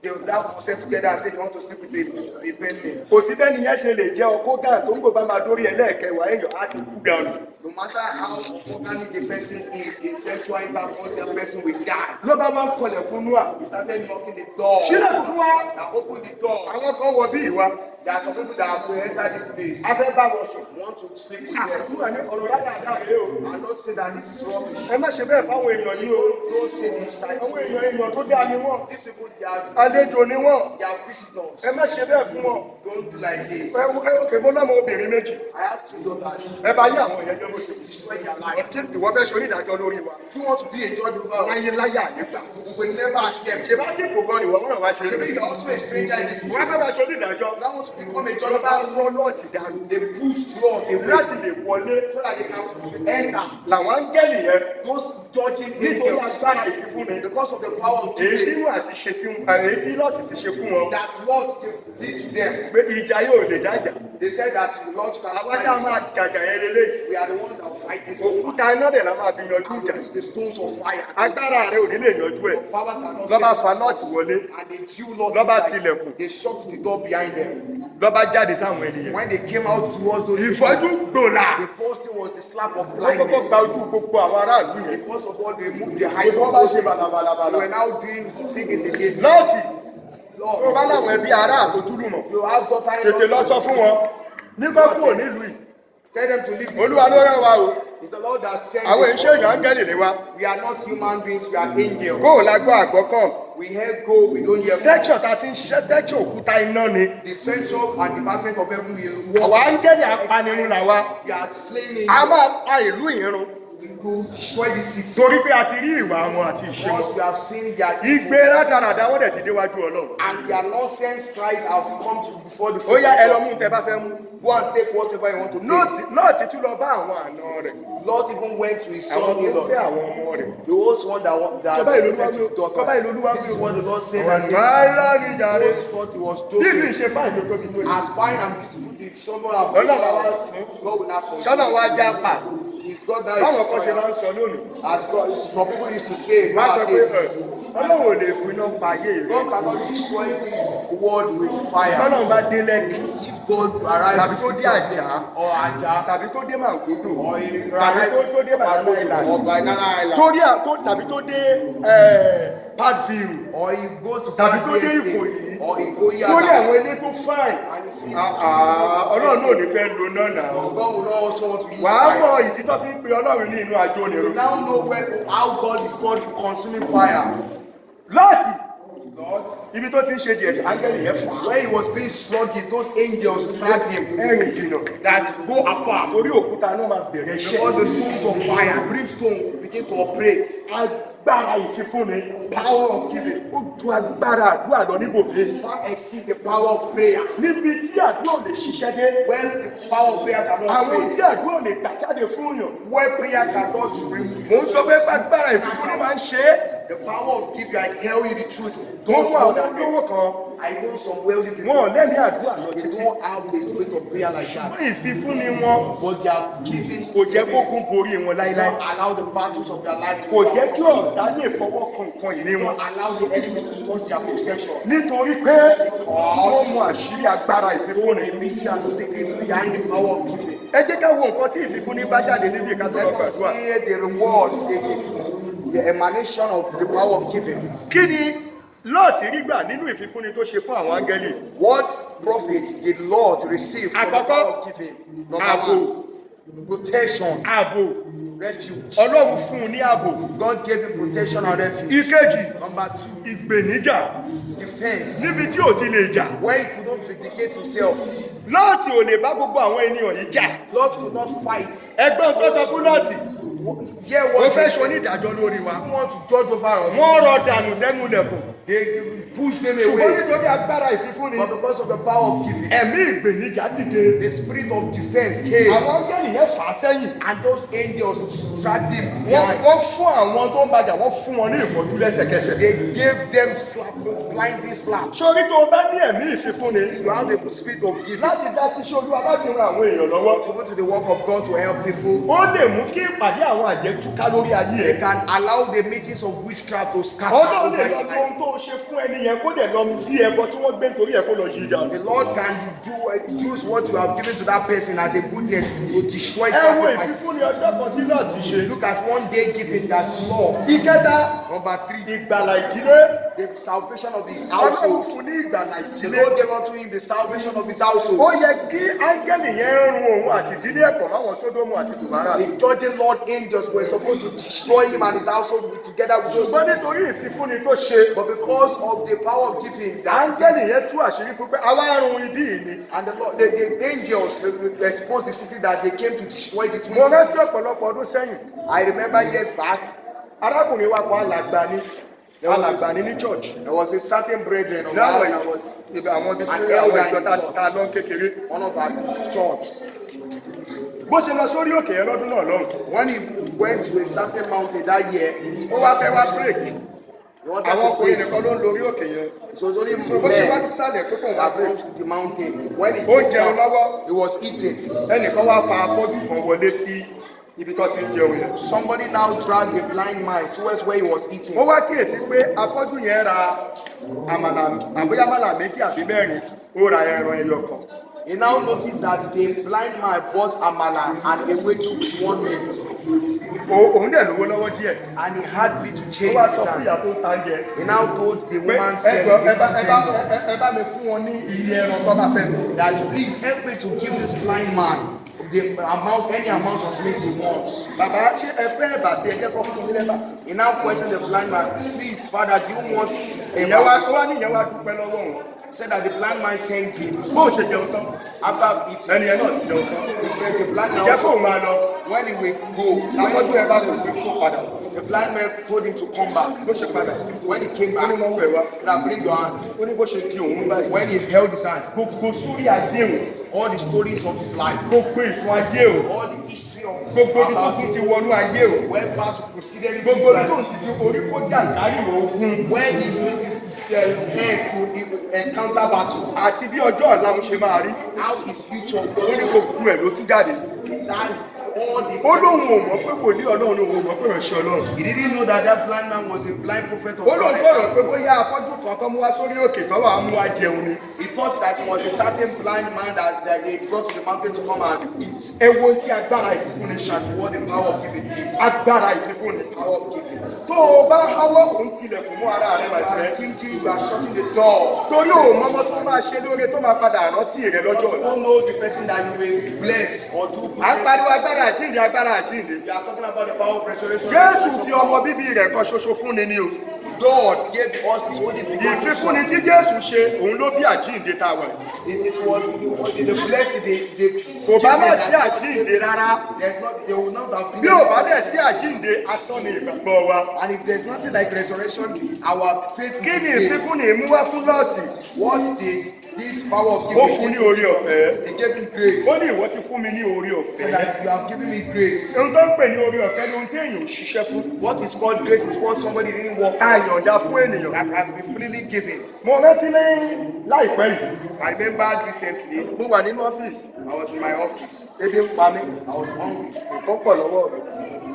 They will now consent together and say they want to sleep with a person. Kò sí bẹ́ẹ̀ ni yẹn ṣe lè jẹ́ ọkọ́ gàn tó ń gbọ́ bá máa dórí ẹlẹ́ẹ̀kẹwàá èèyàn á ti kú dànù. No matter how organic the person is, in sexual intercourse, the person will die. Ló bá máa ń kọlẹ̀kùn Nóà. He started knocking the door. Sílẹ̀ fún wa. Now open the door. Àwọn kan wọ bí ìwà. There are some people that have entered this place. A fẹ́ bá wọn sùn. Want to sleep with them. Àkúrà ní ọ̀rọ̀ dáadáa rèé o. And don't say that this is rubbish. Ẹ má ṣe bẹ́ẹ̀ fáwọn èèyàn yìí o. Don't say this type of Àwọn thing. èèyàn tó dáa ni wọ́n. These people, they are Àlejò ni wọ́n. visitors. Ẹ má ṣe bẹ́ẹ̀ fún wọn. Don't do like this. Òkè mo lọ́mọ obìnrin méjì. I have two daughters. Ẹ bá yé àwọn èèyàn jẹ́ bó ṣe. Destroy their life. Ìwọ fẹ́ ṣe onídàájọ́ lórí wa. Do you want to be a judge over us? Láyé láyé àlégbà. We will never accept. Ṣé bá tí kò gan ìwọ mọ̀ràn wá ṣe Maybe rí? you're also a stranger in this Wọ́n place. fẹ́ bá ṣe onídàájọ́. Now want to become a judge Ló over bá us. rán lọ́ọ̀tì dànù. They push Lord away Láti lè wọlé. so that they can enter. Làwọn áńgẹ́lì yẹn. Those judging Nítorí angels, agbára ìfifúnni. because of the power of Èyí tí giving Nóà ti ṣe sí èyí tí Lọ́ọ̀tì ti ṣe fún wọn. that Lord did to them. Pé ìjà yóò lè dájà. They said that the Lord can Àwọn tá a máa fight. jàjà yẹn lélẹ́yìí. We are the ones that will fight this. Òkúta iná dẹ̀ la máa fi yanjú And ìjà. use the stones of fire. Agbára rẹ ò ní lè yanjú ẹ̀. Power cannot Lọ́ bá save fa us. Lọ́ọ̀tì wọlé. And they drew Lord Lọ́ bá inside. tilẹ̀kùn. They shut the door behind them. Lọ́ bá jáde sáwọn ènìyàn. When they came out towards those Ìfọ́jú gbòòlà. the first thing was the slap of Ó kọ́kọ́ blindness. gba ojú gbogbo àwọn aráàlú yẹn. First of all, they removed their eyes Ìfọ́n from bá those ṣe people. They bàlàbàlàbàlà. were now doing things again. Lọ́ọ̀tì tó bá láwọn ẹbí ará àtọ́júlùmọ̀. You have daughter in Tètè lọ sọ fún wọn. Nígbà kúrò nílùú yìí. Tell them to leave this Olúwa ló city. rán wa o. It's the Lord that sent Àwọn them. èèyàn áńgẹ́lì ni wa. We are not human beings, we are angels. Kó o la gbọ́ àgbọ̀ kàn. We hear go, we don't hear Section tá a ti ń ṣiṣẹ́ section òkúta iná ni. The central and department of heaven will Àwa áńgẹ́lì apanirun là wa. We are slaying A angels. máa pa ìlú ìrun. We will destroy the city. Torí pé a ti rí ìwà wọn àti ìṣe wọn. Once we have seen their Ìgbé rádaràda wọ́n dẹ̀ ti déwájú Ọlọ́run. and their nonsense cries have come to before the Ó face yá ẹ lọ of mú God. tẹ bá fẹ́ mú. Go and take whatever you want to take. Lọ́ọ̀tì tún lọ bá àwọn àna rẹ̀. Lord even went to his Àwọn tó ń son-in-law. fẹ́ àwọn ọmọ rẹ̀. The host one that Kọ́bá ìlú wanted Olúwa to wí- kọ́bá ìlú Olúwa daughters. This is wí- what the Lord said. Àwọn And said, àìrá ni ìjà rẹ̀. those thought he was Bí mi joking. ṣe fáìn tó tóbi tó yìí. As fine and beautiful did someone have Ọlọ́run àwa sùn. God will not come. Sọ́nà wa já pa. It's God that Báwọn is kan ṣe máa ń sọ lónìí. as God. Some people used to say Má sọ pé nowadays, Ọlọ́run ò lè fún iná pa ayé rẹ̀. God cannot destroy this world with fire. Tọ́lọ́run bá dé Lẹ́kì. If God arrives Tàbí tó dé Àjà. or Ajah Tàbí tó dé Màgódò. or he Tàbí tó dé Banana or Island. Banana Island Tàbí tó dé Padville. or he goes to Tàbí tó dé Padre Estate, Ìkòyí. or Ikoyi Torí Island àwọn ilé tó fáìn. and he sees Ọlọ́run náà ò ní fẹ́ lo náà nà. God will not also want to use Wàá fire. mọ ìdí tó fi ń pe Ọlọ́run ní inú àjò You nìrú. now know how God is called consuming fire. Lọ́ọ̀tì Lord, ibi tó ti ń ṣe díẹ̀ áńgẹ́lì yẹn fà á. when he was being sluggish, those angels dragged him Ẹ̀rìn jìnnà. that go afar. Torí òkúta náà máa bẹ̀rẹ̀ iṣẹ́. Because the stones of fire, brimstone begin to operate. Agbára ìfifúnni. Power of giving Ó ju agbára àdúrà lọ níbòmí. far exceeds the power of prayer. Níbi tí àdúrà ò lè ṣiṣẹ́ dé. When the power of prayer cannot Àwọn tí operate, àdúrà ò lè gbà jáde fún yàn. where prayer cannot remove. Mo ń sọ pé agbára ìfifúnni máa ń ṣe é. The power of giving, I tell you the truth, Wọ́n those fún more àwọn than olówó that. kan. I know some wealthy people. Wọn ò lẹ́mìí àdúrà lọ They títí. don't have the spirit of prayer like that. Ṣùgbọ́n ìfifúnni wọn But they are giving kò jẹ́ kó spirit. kún borí wọn láíláí. Don't allow the battles of their life to Kò come. jẹ́ kí ọ̀tá lè fọwọ́ kan nǹkan ìní wọn. Don't allow the enemies to touch their possession. Nítorí pé wọ́n mọ àṣírí agbára ìfifúnni. The mystery secret behind the power of giving. Ẹ jẹ́ ká wo nǹkan tí ìfifúnni bá jáde níbi ìka tó lọ Let us gbàdúrà. see the reward, the emanation of the power of giving. Kí ni Lọ́ọ̀tì rí gbà nínú ìfifúnni tó ṣe fún àwọn áńgẹ́lì? What profit did Lord receive from the Àkọ́kọ́, power of giving? Number ààbò. one, protection, Ààbò. refuge. Ọlọ́run fún un ní ààbò. God gave him protection and refuge. Ìkejì, Number two, ìgbèníjà. defense. Níbi tí ò ti lè jà. Where he could not vindicate himself. Lọ́ọ̀tì ò lè bá gbogbo àwọn ènìyàn yìí jà. Lord could not fight. Ẹgbọ́n tó sọ fún Lọ́ọ̀tì. hear ó what fẹ́ they sọ say. onídàájọ́ lórí wa. Who want to judge over us? wọ́n rọ dànù sẹ́nu lẹ̀kùn. They push them ṣùgbọ́n away. nítorí agbára ìfífúnni. But because of the power of giving, ẹ̀mí ìgbèníjà dìde. the spirit of defense came. àwọn áńgẹ́lì yẹn fà á sẹ́yìn. And those angels dragged him. wọ́n fún àwọn tó ń bàjà wọ́n fún wọn ní ìfọ́jú lẹ́sẹ̀kẹsẹ̀. They gave them slap, blindly slap. sórí tó o bá ní ẹ̀mí ìfífúnni. You have the spirit of giving. láti dá sí iṣẹ́ Olúwa láti ran àwọn èèyàn lọ́wọ́. To go to the work of God to help people. ó lè mú kí ìpàdé àwọn àjẹ́ túká lórí ayé They ẹ̀. can allow the meetings of witchcraft to scatter ọlọ́run over lè lọ your lo life. ohun tó o ṣe fún ẹni yẹn kó dẹ̀ lọ yí ẹbọ tí wọ́n gbé nítorí ẹ̀ kó lọ yí dànù. The Lord can use what you have given to that person as a goodness to destroy ẹ wo sacrifices. ìfífúnni ọjọ́ kan tí náà ti ṣe. Look at one day giving that's law. ti kẹta Number 3, ìgbàlà ìdílé. the salvation of his ọlọ́run household. fún ní ìgbàlà The ìdílé. Lord gave unto him the salvation of his household. ó yẹ kí áńgẹ́lì yẹn run òun àti ìdílé ẹ̀pọ̀ máwọn sódómù àti gòmárà. The judging Lord angels were supposed to destroy him and his household together with those ṣùgbọ́n cities. nítorí ìfífúnni tó ṣe. But because of the power of giving, that áńgẹ́lì yẹn tú àṣírí fún pé àwa run ibí yìí ni. and the Lord, the angels exposed the city that they came to destroy the twin mo rántí cities. ọ̀pọ̀lọpọ̀ ọdún sẹ́yìn. I remember years back, arákùnrin wa kan alàgbà ní church. there was a certain brethren of láwọn ours that was ibi àwọn ibi tí an àwọn elder ìjọ in tá the ti ta lọ kékeré. one of our church. bó ṣe lọ sórí òkè yẹn lọ́dún náà lọ́hùn. When he went to a certain mountain that year, ó wá fẹ́ wá break. he wanted àwọn to ọkùnrin pray. nìkan ló ń lórí òkè yẹn. It was only so bó ṣe wá men sísàlẹ̀ pé kò wá that break. comes to the mountain. When he ó came jẹun down, lọ́wọ́. he was eating. ẹnìkan wá fa afọ́jú kan wọlé sí ibi tó ti ń jẹun yẹn. Somebody now dragged a blind man towards where he was eating. ó wá kíyèsí pé afọ́jú yẹn ra àmàlà méjì àbí mẹ́rin ó ra ẹran ẹyọ kan. He now noticed that the blind man bought amala and a wetu with 1 minute. òun dẹ̀ lówó lọ́wọ́ díẹ̀. And he had little ó change. wá in his sọ fún hand. ìyá tó ń ta jẹ. He now told the pé woman ẹjọ ẹ said, bá mi fún wọn ní iye ẹran tó bá fẹ́. that please help me to give this blind man the amount, any amount of meat he wants. bàbá ṣé ẹ fẹ́ ẹ̀bà sí ẹjẹ́ kó fún yín lẹ́bà sí. He now questioned the blind man, please father, do you want a ìyẹn wá ní ìyẹn wá dúpẹ́ lọ́wọ́ wọn. Said that the blind man thanked him. bó o ṣe jẹun tán After eating, ẹni yẹn náà ti jẹun tán. the blind man ìjẹ́ kó o máa lọ. when he will go, afọ́jú ẹ bá kò gbé kó padà. the blind man told him to come back. bó ṣe padà. When he came ó back, ní wọ́n wẹ̀ wá. now bring your hand. ó ní bó ṣe di òun mú báyìí. When he held his hand, gbogbo sórí ayé o. all the stories of his life, gbogbo ìfún ayé o. all the history of gbogbo ibi tó tún ti wọnú ayé o. went back to proceeded into his gbogbo ibi tó life. ti fi orí kó jàǹkárì ogun. When he used his head to encounter battle, àti bí ọjọ́ ọ̀la ń ṣe máa rí. how his future ó ní was. gbogbo ẹ̀ ló tún jáde. That's all the. ó lóun ò mọ̀ pé kò ní ọlọ́run òun ò mọ̀ pé ìránṣẹ́ ọlọ́run. He didn't know that that blind man was a blind prophet of ó lóun God. tọrọ pé bóyá afọ́jú kan tó mú wá sórí òkè tó wà á mú wá jẹun ni. He thought that it was a certain blind man that they brought to the mountain to come and eat. ẹ wo tí agbára ìfífúnni ṣe. That what the power of giving did. agbára ìfífúnni. Power of giving. tó o bá háwọ́ òun tilẹ̀kùn mú ara rẹ You are bàjẹ́. stingy, you are shutting the door. torí o mọ́mọ́ tó máa ṣe lóore tó máa padà rántí rẹ You lọ́jọ́ ọ̀la. don't know the person that you will bless or do good. à ń pariwo agbára àjíǹde agbára àjíǹde. You are talking about the power of resurrection. jésù fi ọmọ bíbí rẹ̀ kan ṣoṣo fúnni ni o. God gave us his only begotten ìfífúnni son. tí jésù ṣe òun ló bí àjíǹde tá a wà yìí. It was the blessing, the kò bá má giving sí that God àjíǹde gave. rárá. There's not, there will not have been bí ò bá anything. dẹ̀ sí àjíǹde asán ni ìgbàgbọ́ wa. And if there's nothing like resurrection, our faith is kí ni in vain. ìfífúnni mú wá fún lọ́ọ̀tì. What did this power of ó giving fún ní give orí him? ọ̀fẹ́. He gave him grace. ó ní ìwọ ti fún mi ní orí So ọ̀fẹ́. that you have given me grace. ohun tó ń pè ní orí ọ̀fẹ́ ni ohun tí èèyàn ò ṣiṣẹ́ fún. What is called grace is what somebody didn't work a for. yọ̀ǹda fún ènìyàn. That has been freely given. mo rántí lẹ́yìn láìpẹ́ yìí. I remember recently, mo wà nínú ọ́fíìsì. I was in my office. ebi ń pa mí. I was hungry. nǹkan pọ̀ lọ́wọ́ mi.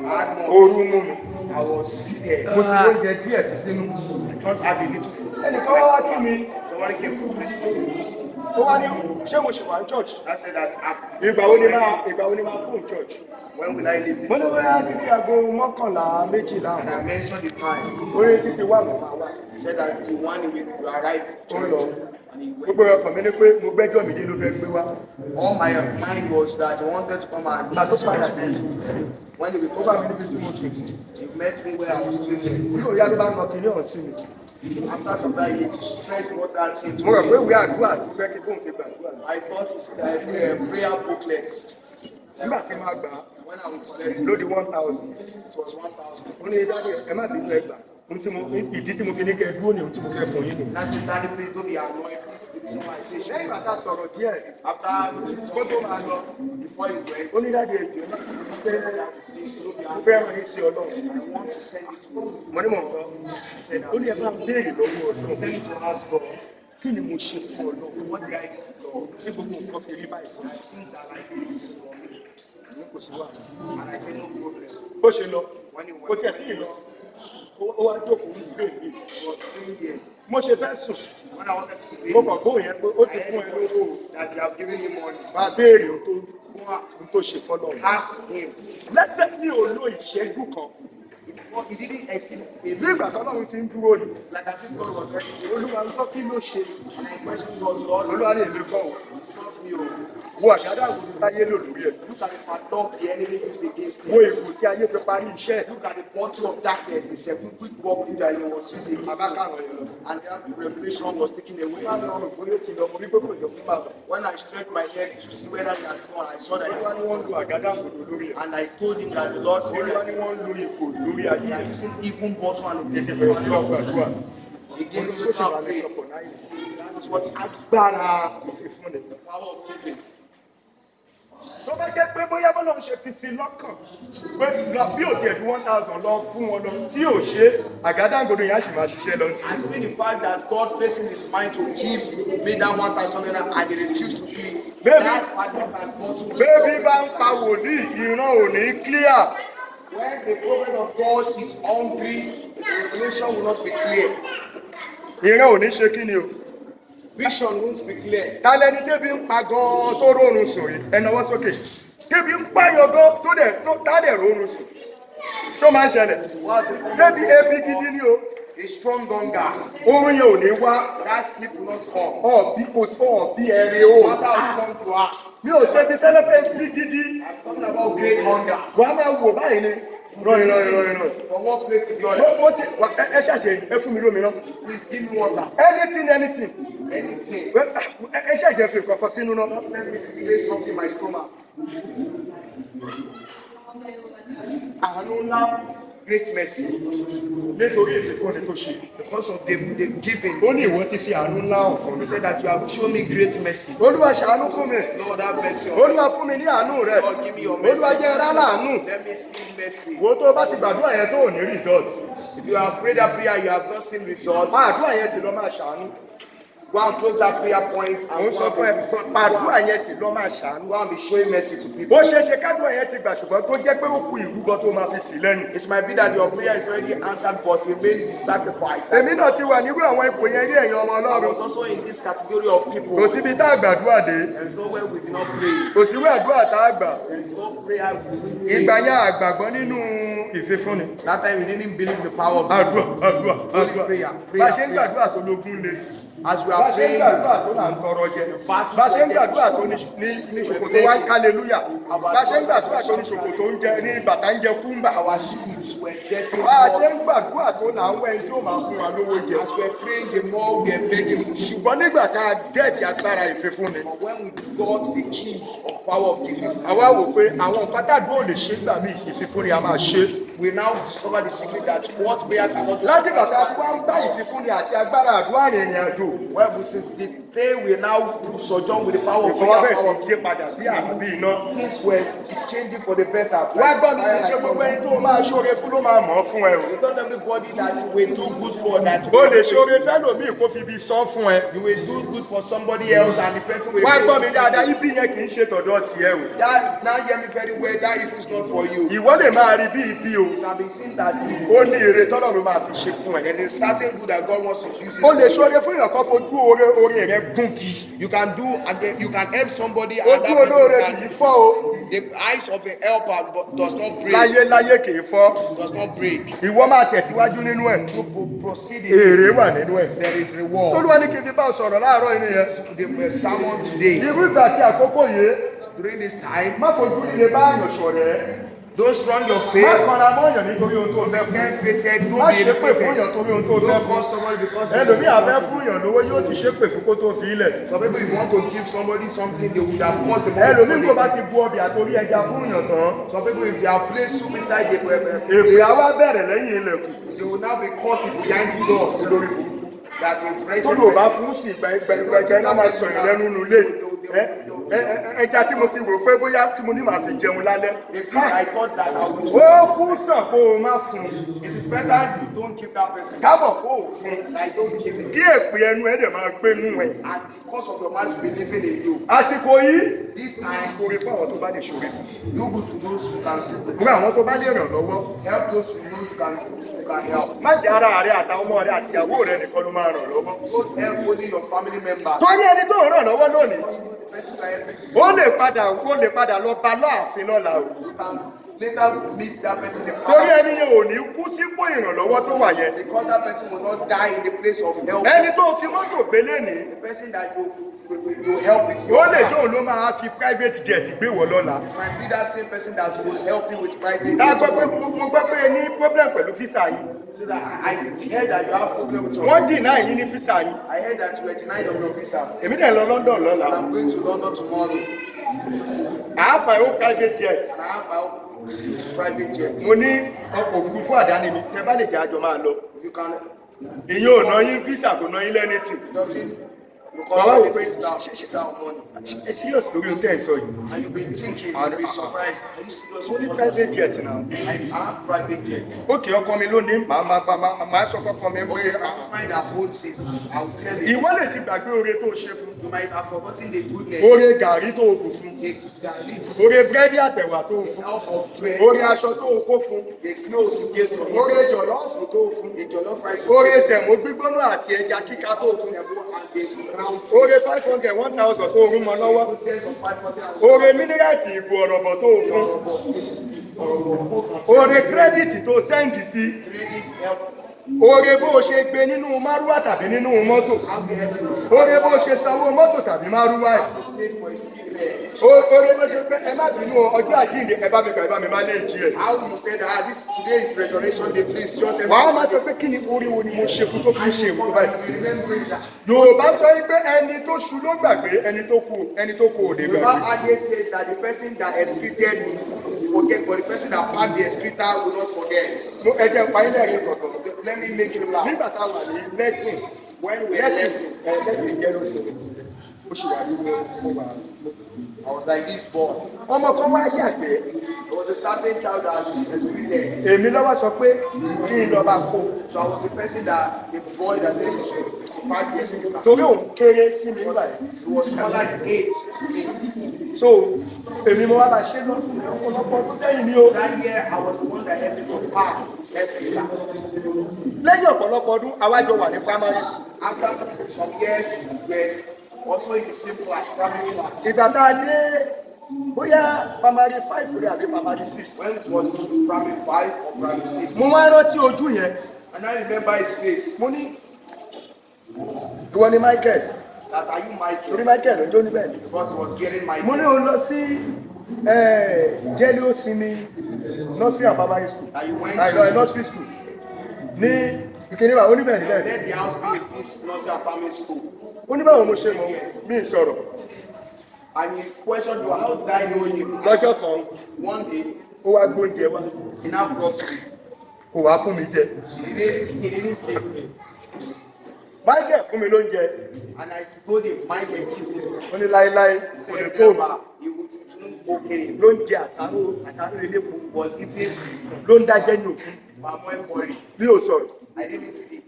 I had more. ooru mú mi. I was there. mo ti lóúnjẹ díẹ̀ fi sínú. Just had a little food. ẹnìkan wá wá kí mi. Somebody came to greet me. ó wá ní ṣé mo ṣe wà ní church. I said that ìgbà wo ni máa kún church. when will I leave the mo ní church? bóyá títí aago mọ́kànlá méjìlá. And I mentioned the time. orí títí wà ló máa wà. He said that the one week you arrived to ó church. lọ. And he went. gbogbo ọkàn mi ní pé mo gbẹ́jọ́ mi dé ló fẹ́ gbé wá. All my mind was that he wanted to come and ìgbà tó padà meet dé. me. When he ó will bá come mi níbi tí mo tù. he met me where I was sleeping. bí òyà ló bá ń lọ kiri ọ̀hún sí mi. After some time, he stretched what that thing to mo rò pé me. ìwé àdúrà ló fẹ́ kí bóun fi gbàdúrà. I thought it's a prayer booklet. nígbà tí máa gbà á when I will collect it, lódi 1,000 it was 1,000. ó ní dáadé ẹ má bínú ẹgbà ìdí tí mo fi ní kẹ́ dúró ní ohun tí mo fẹ́ fún yín nù. That's it, Daddy, please don't be annoyed. This is the reason why I say lẹ́yìn should. bàtà sọ̀rọ̀ díẹ̀ After kó tó máa lọ before you went, ó ní dáadé ẹjọ́ náà please don't be mo annoyed. fẹ́ ràn yín sí ọlọ́run I want to send it to you. mo ní mọ̀ nǹkan ó ní ẹ bá béèrè lọ́wọ́ ọlọ́run Send it to us, God. kí ni mo ṣe fún ọlọ́run What did I do to God? tí gbogbo nǹkan fi rí báyìí fún mi. Things are like this for me. ní kò sí wà. And I say no problem. bó ṣe lọ When he kò went, tiẹ̀ tí ì lọ ó wá jókòó ní ìlú èyí he was praying there. mo ṣe fẹ́ sùn When I wanted to sleep, mo kàn gbóhùn yẹn pé ó ti fún ẹ lówó that you have given me money. máa béèrè ohun tó ṣe fọ́lọ́run. Ask him. lẹ́sẹ̀ ní òòlò ìṣẹ́jú kan He didn't exceed a nígbà minute. tọ́lọ́run ti ń dúró yìí Like I said, God was ready. olúwa ń tọ́ kí ló ṣe And I questioned God, Lord, olúwa ní èmi kọ́ ò it's not me. Oh. wo àgádá àgùntàn táyé lò lórí ẹ̀ Look at the padlock the enemy used against wo him. ìbò tí ayé fi parí iṣẹ́ ẹ̀. Look at the bottle of darkness, the sepulchral bottle that he was using against him. Abákàrọ̀ yẹn lọ. And then the revelation was taken away. wọ́n á lọ rò bóyá ó ti lọ mo rí pé kò jọ fún bàbá. When I stretched my head to see whether he has gone, I saw that he olúwa had ní wọ́n ń lo àgádá àgùntàn lórí ẹ̀. and I told him that the Lord said olúwa that ní wọ́n ń lo ìbò lórí ayé they are ẹ̀. using even bottle and tètè bẹ̀rẹ̀ sí lọ́wọ́ àdúrà. against olùkọ́ ṣe wà our ní faith. sọ̀fọ̀ náà yìí. That is what agbára ìfifúnni. the power of giving. tó bá jẹ́ pé bóyá bọ́lá ń ṣe fi sí lọ́kàn pé lọ bí ò tiẹ̀ ju 1,000 lọ fún wọn lọ tí ò ṣe àgádágodo yẹn á sì máa ṣiṣẹ́ lọ tí. As being the fact that God placed in his mind to give me that 1,000 naira and he refused to do it. Baby. That padlock and bottle. bébí bá ń pa wòlíì ìran ò ní clear. When the prophet of God is hungry, the revelation will not be clear. ìran ò ní ṣe kí ni o. Vision won't be clear. tálẹ́ni débi ń pa gan-an tó rọrùn sùn yìí ẹ nawọ́ sókè débi ń pààyàn gan tó dẹ̀ rọrùn sùn tó máa ń ṣẹlẹ̀ débi ebi gidi ni o A strong hunger. oorun yẹn ò ní wá That sleep will not come. ọ̀bí kò sí ọ̀bí ẹ̀rẹ̀ o What has come to us? mi ò ṣe bí fẹ́lẹ́fẹ́ sí gidi I'm talking about great hunger. wà á máa wò báyìí ni rọrin. From one place to the other. mo ti ẹ ṣàṣe ẹ fún mi lómìnira Please give me water. anything Anything. ẹ ṣàṣe fi kọ̀kọ́ sínú náà. Just let me place something in my stomach. àánú ńlá Great mercy. nítorí ìfìfúnni tó ṣe Because of the giving. ó ní ìwọ ti fi àánú ńlá hàn fún mi. He said that you have shown me great mercy. olúwa ṣàánú fún mi Lord, have mercy on me. olúwa fún mi ní àánú rẹ Lord, give me your mercy. olúwa jẹ́ rá láàánú Let me see mercy. wo tó o bá ti gbàdúrà yẹn tó ò ní result If you have prayed that prayer, you have not seen results. àdúrà yẹn ti lọ máa ṣàánú Go and close that prayer point àwọn and sọ fún ẹ àdúrà yẹn ti lọ máa ṣàánú. go and be showing mercy to people. bó ṣe ṣe kádùn yẹn ti gbà ṣùgbọ́n tó jẹ́ pé ó kù ìrúbọ tó máa fi tì lẹ́yìn. It might be that your prayer is already answered, but remain the sacrifice. èmi náà ti wà nírú àwọn ipò yẹn rí ẹ̀yin ọmọ I ọlọ́run was also in this category of people. kò síbi tá a gbàdúrà dé There is nowhere we do not pray. kò síwé àdúrà tá a gbà There is no prayer we ìgbà pray. yẹn àgbàgbọ́ nínú ìfifúnni. That time we didn't believe the power of àdúrà prayer. bá a ṣe ń gbàdúrà tó lógún lé sí As we bá are a ṣe ń praying. gbàdúrà tó là ń tọrọ jẹ bá a ṣe ń gbàdúrà tó ní ṣòkòtò wá ń kálelúyà bá a ṣe ń gbàdúrà tó ní ṣòkòtò ń jẹ ní bàtà ń jẹ kúńbà Our shoes were getting bá a ṣe more. ń gbàdúrà tó là ń wẹ ẹni tí ó máa fún wa lówó jẹ As we are praying, the more we are begging for. ṣùgbọ́n nígbà tá a gẹ̀ẹ́tì agbára ìfifúnni But when we got the key of power of giving, àwa wò pé àwọn nǹkan tàdúrà ò lè ṣe gbà mí ìfifúnni a máa ṣe we now discover the secret that what prayer cannot do. láti bàtà tí wọ́n ń bá ìfifúnni àti agbára àdúrà rìnrìn àjò Well, since the day we now sojourn with the power of ìkọ́wá prayer, bẹ̀rẹ̀ sí yé padà bí àmì bí iná. things were changing for the better. wá gbọ́ mi kì í ṣe gbogbo ẹni tó máa ṣoore fún ló máa mọ̀ ọ́ fún ẹ o. It's not everybody that will do good for that. o lè ṣoore fẹ́lòmíì kó fi ibi san fún ẹ. You will do good for somebody else and the person will wá pay gbọ́ mi you. dáadáa ibi yẹn kì í ṣe tọ̀dọ̀ tiẹ̀ o. That now hear me very well. That if it's not for you, ìwọ lè máa rí bí ibi o. it can be seen as evil. ó ní èrè tọ́lọ́run máa fi ṣe fún ẹ. There is certain good that God wants to use it o lè for. ṣoore fún ìyànkan fojú oore rẹ gúngi. You can do and then you can help somebody and ojú that olóore person kì í can. fọ́ o. The eyes of a helper does not break. láyéláyé kì í fọ́. Does not break. ìwọ máa tẹ̀síwájú nínú ẹ̀. To proceed èrè in wà it, nínú ẹ̀. there is reward. olúwa ní kí n fi bá ọ sọ̀rọ̀ láàárọ̀ inú yẹn. The sermon today, irú ìgbà tí àkókò yìí during this time, má fojú líle bá àyàn ṣọ̀rẹ́. Don't strong your Má face. kanra mọ́yàn nítorí ohun tó fẹ́ fún. Stand face it. Má Don't be ṣépè fún irritated. yàn torí ohun tó fẹ́ Don't fún. call somebody because Ẹlòmíì àfẹ́ fún yàn lówó yóò ti ṣépè fún kó tó fi ilẹ̀. Some people, if you want to give somebody something, they would have caused the Ẹlòmíì kò bá money. ti bu ọbẹ̀ àtorí ẹja fún yàn tán. Some people, if they have placed soup inside the Èpè á wá bẹ̀rẹ̀ lẹ́yìn ilẹ̀kùn. they will now be causes behind the doors. That a wretched Tó lò bá person. fún sí gbẹgbẹgbẹ náà máa sọ ìlẹ́nu nulẹ̀. Ẹja tí mo ti rò pé bóyá tí mo ní màá fi jẹun lálẹ́. The fish I thought that I would. Ó kú sàn kó o má fún un. It is better you don't give that person. Kábọ̀ kó o fún un. I don't give it. Kí èpè ẹnu ẹ̀ dẹ̀ máa gbé nú ẹ̀. And because of your mouth believing in you. Àsìkò yìí. This time, Oore fún àwọn tó bá lè ṣoore fún. do good to those who can do. Fún àwọn tó bá lè ràn lọ́wọ́. Help those who know you can help. Má jẹ́ ara rẹ àtàwọn ọmọ rẹ àtìyàwó rẹ nìkan ló máa ràn lọ́wọ́. Don't help only your family members. Torí ẹni tó ń ràn lọ́wọ́ lónìí. Just do the person that helps you. Ó lè padà lọ bá láàfin lọ́la o. You can later meet that person in the Torí palace. ẹni yẹn ò ní kú sípò ìrànlọ́wọ́ tó wà yẹn. Because that person will not die in the place of help. Ẹni tó fi mọ́tò gbélé ní. The person that you help with Ó your lè car. jó òun ló máa fi private jet gbé wọ lọ́la. It might be that same person that will help you with private. Tá a gbọ́ pé mo gbọ́ pé ẹ ní problem pẹ̀lú físà yìí. So that I heard that you have problem with your Wọ́n visa. deny yín ní físà yìí. I heard that you were denied of your visa. Èmi dẹ̀ lọ London lọ́la. And I'm going to London tomorrow. I have my own private jet. And I have my own private jet. Mo ní ọkọ̀ òfurufú àdáni mi. Tẹ bá lè jẹ́ àjọ máa lọ. If you can, Ìyẹn ò ná yín físà kò ná yín lẹ́nìtì. it doesn't Bàbá because wò of pé the visa or money. ẹ serious lórí ohun tẹ́ ẹ sọ yìí. And you'll be thinking, you'll be surprised. Are you serious? Mo ní with what you're private saying? jet náà. I have private jet. Ókè ọkọ mi lónìí màá sọ fọ́kọ mi Okay, pé my husband that owns it, I'll tell you. ìwọ lè ti gbàgbé oore tó ṣe fún. You might have forgotten the goodness. Oore gàrí tó o kù fún. The Oore búrẹ́dì àtẹ̀wà tó o fún. help of bread. Oore aṣọ tó o kó fún. The clothes you gave to me. Oore jọ̀lọ́ọ̀fù tó o fún. The jollof rice you Oore gave to sẹ̀mó gbígbóná àti ẹja kíká tó o fún. me. And the ground Oore 500 1000 tó o rún mọ lọ́wọ́. there's no 500. Oore mínírààsì ìgò ọ̀rọ̀bọ̀ tó o fún. Oore kírẹ́dìtì tó o sẹ́ǹdì sí. Credit help. Oore bó o ṣe gbé nínú márúwá tàbí nínú mọ́tò. How can help you? Oore bó o ṣe sanwó mọ́tò tàbí márúwá ẹ̀. Paid for a still fare. Oore bó ṣe pé ẹ má bínú ọjọ́ àjíǹde ẹ bá mi gbà ẹ bá mi má lè jí ẹ. How you said this today is resurrection day, please just help Wàá máa sọ pé kí ni orí wo ni mo ṣe fún tó fi ń ṣe ìwúrọ̀ báyìí. me. Remembering that. Yorùbá sọ pé ẹni tó ṣu ló gbàgbé ẹni tó kú òde Yoruba gbàgbé. adage says that the person that excreted will forget, but the person that packed the excreta will not forget. Ẹ jẹ́ pa ilé ẹ̀rí kọ̀ọ̀kan. Let me make you laugh. Nígbà tá a wà ní lẹ́sìn When we were lesson, lẹ́sìn jẹ́rọ̀sìn oṣù wà ní mo wà. I was like this boy. Ọmọ kan wá yàgbẹ́. There was a certain child that excreted. Èmi lọ́wọ́ sọ pé kí n lọ bá kó. So I was the person that the boy that said he should pack the excreta. Torí òun kéré sí mi nígbà yẹn. He was smaller in age to me. So èmi mo wá bá ṣe lọ́pọ̀lọpọ̀ ọdún sẹ́yìn ni o. That year, I was the one that helped him to pack his excreta. Lẹ́yìn ọ̀pọ̀lọpọ̀ ọdún àwájọ wà ní primary. After some years, we were also in the same class, primary class. Ìgbà tá a dé bóyá primary 5 rẹ̀ àbí primary 6. When it was primary 5 or primary 6. Mo wá rántí ojú yẹn. And I remember his face. Mo ní ìwọ ni Michael. That are you Torí Michael? Michael ló ń jó níbẹ̀ ni. Because he was getting my. Mo ní o lọ sí jẹ́lí ó sinmi nursery and primary school. That you went Àìlọ́ to. nursery school ní ìkíní wa oníbẹ̀ níbẹ̀. Let the house be in this nursery and primary school. Oníbẹ̀wò mo ṣe mọ̀ mí sọ̀rọ̀. And he questioned you, how did I know him? Lọ́jọ́ kan One day, ó wá gbóúnjẹ wá he now brought food. kò wá fún mi jẹ. He didn't give me. Michael fún mi lóúnjẹ. And I told him, Michael, give me food. Ó ní láéláé He kò said, lè tó mi. never. He wouldn't okay. Lóúnjẹ àsáró elépo He was eating ló ń dájẹ́ ní òfin palm porridge. bí ò sọ̀rọ̀. I didn't speak.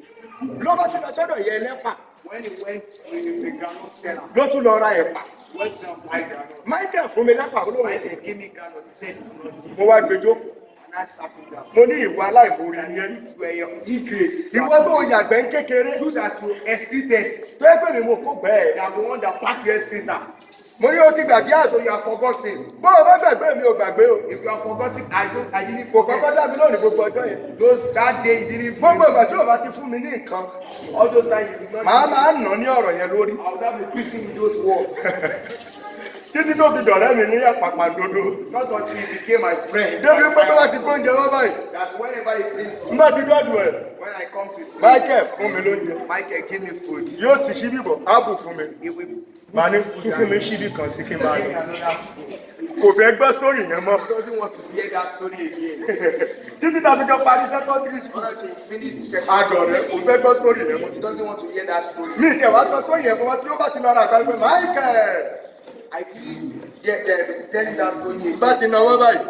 Ló bá tún lọ sọ́dọ̀ yẹ ẹlẹ́pà When he went to the groundnut seller, ló tún lọ ra ẹ̀pà. went down buy groundnut. Michael fún mi lápá olóhùn Michael gave me groundnut. He said, he will not give. mo wá gbẹjọ́. And I sat him down. Mo ní ìwà aláìmoore ni ẹ́. You were your e-grade. Ìwọ tó yàgbẹ́ ń kékeré. You that you excreted. Tó ẹ́ pè mí mo kó bẹ́ẹ̀. They are the one that packed your excreta. Mo ní o ti gbàgbé àṣọ. So you are forgotten. Bó o bá gbàgbé mi ò gbàgbé o. If you are forgotten, I didn't Kò kọ́kọ́ forget. dá mi lónìí gbogbo ọjọ́ yẹn. That day you didn't Gbogbo forget. ìgbà tí o bá ti fún mi ní nǹkan, All those times you did not. màá máa nà ní ọ̀rọ̀ yẹn lórí. I would have been beating with those words. títí tó fi dọ̀rẹ́ mi ní àpàpàǹdodo. Not until he became my friend. débi pé tó bá ti gbóúnjẹ wá báyìí That whenever he brings n food, bá ti dọ́dọ̀ ẹ̀ when I come to his place, Michael fún mi lóúnjẹ Michael give me food. yóò ti ṣíbí bọ̀ áàbù fún mi He will màá put ní his food tún fún mi and ṣíbí kan sí kí n máa give me lọ another spoon. kò fẹ́ gbọ́ sítórì yẹn mọ́ He doesn't want to hear that story again. títí tàbí kan parí secondary In school order to finish the second àjọ rẹ̀ kò fẹ́ gbọ́ sítórì yẹn mọ́. he doesn't want to hear that story. mi ìtẹ̀ wá sọ sóyè yẹn fún wọn tí ó bá ti lọ ra àgbà pé Michael I didn't get telling that story again. bá ti náwó báyìí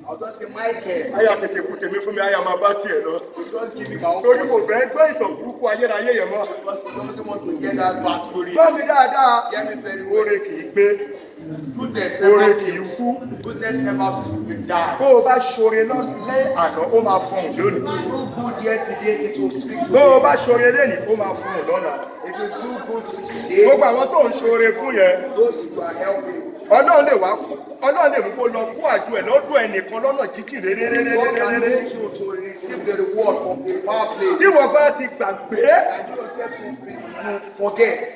I'll just say, Michael, àyà tètè kù tèmi fún mi àyà máa bá tiẹ̀ lọ you just give me my own torí kò portion fẹ́ gbọ́ ìtàn burúkú ayérayé yẹn mọ́. because he doesn't want to hear that bad story. gbọ́ mi dáadáa Hear me very well. oore kì í gbé Goodness oore never kì í fails. kú Goodness never will die. tó o bá ṣoore lẹ́yìn àná ó máa fọhùn lónìí Do good yesterday, it will speak to tó o you. bá ṣoore lẹ́nìí ó máa fọhùn lọ́la If you do good today, gbogbo àwọn tó ń ṣoore fún yẹn those you are helping, ọlọ́run lè mú kó lọ kó àjọ ẹ̀ lọ́dọ̀ ẹnìkan lọ́nà jíjìn God can réréréréréré make you to receive the reward from a far place. tí wọ́n bá ti gbàgbé And you yourself will forget.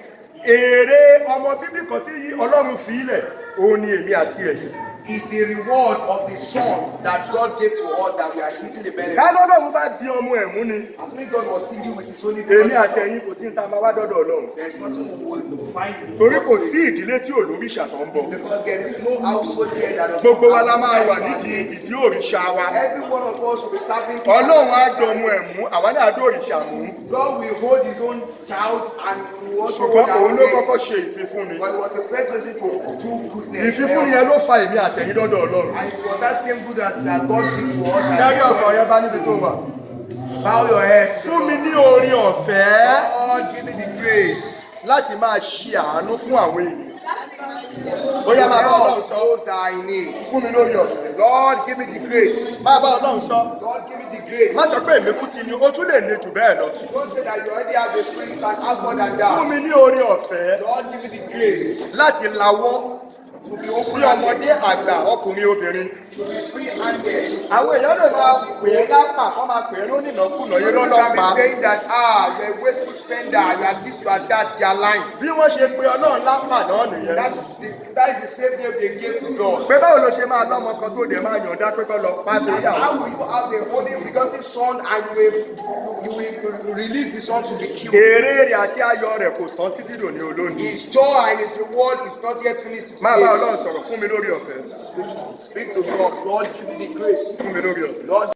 èrè ọmọ bíbí kan tí ọlọ́run fi ilẹ̀ òun ni èmi àti ẹ̀yin. Is the reward of the son that God gave to us that we are eating the benefit. ká lọ́dọ̀ọ́mù bá di ọmọ ẹ̀ mú ni As many God was stingy with his only èmi begotten àti son. ẹ̀yin kò sí ní ta máa wá dọ́dọ̀ ọlọ́run There is nothing we will find in torí kò God's sí place. ìdílé tí olóríṣà tó ń bọ̀ Because there is no household here that does gbogbo wa not la have máa this wà kind of nídìí thing. ìdí òrìṣà wa Every one of us will be serving. ọlọ́run á dọ̀mú ẹ̀ mú àwa náà dó òrìṣà mú God will hold his own child and he will also ṣùgbọ́n hold our òun own ló legs. kọ́kọ́ ṣe ìfifúnni But it was the first person to do goodness. ìfifúnni yẹn ló fa èmi àtẹ̀yìn dọ́dọ̀ ọlọ́run And it was that same good that God did to us. dárí ọkọ̀ rẹ bá níbi tó wà Bow your head. fún mi ní oore ọ̀fẹ́ God give me the grace. láti máa ṣe àánú fún àwọn ènìyàn bóyá máa bá ọlọ́run Help sọ those that I need. fún mi lórí ọ̀fẹ́ God give me the grace. máa bá ọlọ́run sọ God give me the grace. má sọ pé èmi kú ti ní o tún lè le jù bẹ́ẹ̀ lọ Don't say that you already have the spirit, you can have more than fún that. mi ní oore ọ̀fẹ́ God give me the grace láti lawọ́ to be sí open ọmọdé àgbà ọkùnrin obìnrin to be free handed. àwọn èèyàn lè máa pè é lápá kọ́ máa pè é lónìnàkúnà yé You can lọ́lọ́pàá be saying that, you're a wasteful spender, you are this, you are that, you are lying. bí wọ́n ṣe pe ọlọ́run lápá náà nìyẹn That is the same name they gave to God. pé báwo ló ṣe máa lọ́mọ kan tó dẹ̀ máa yọ̀ǹda pé kọ́ lọ pa lórí That's àwọn how will you have a only begotten son and you will release the son to be killed? èrè rẹ̀ àti ayọ̀ rẹ̀ kò tán títí dòní olónìí His joy and his reward is not yet finished. máa bá ọlọ́run sọ̀rọ̀ fún mi lórí ọ̀fẹ́ Speak to God. Lord, give me the grace. fún mi lórí ọ̀fẹ́ Lord,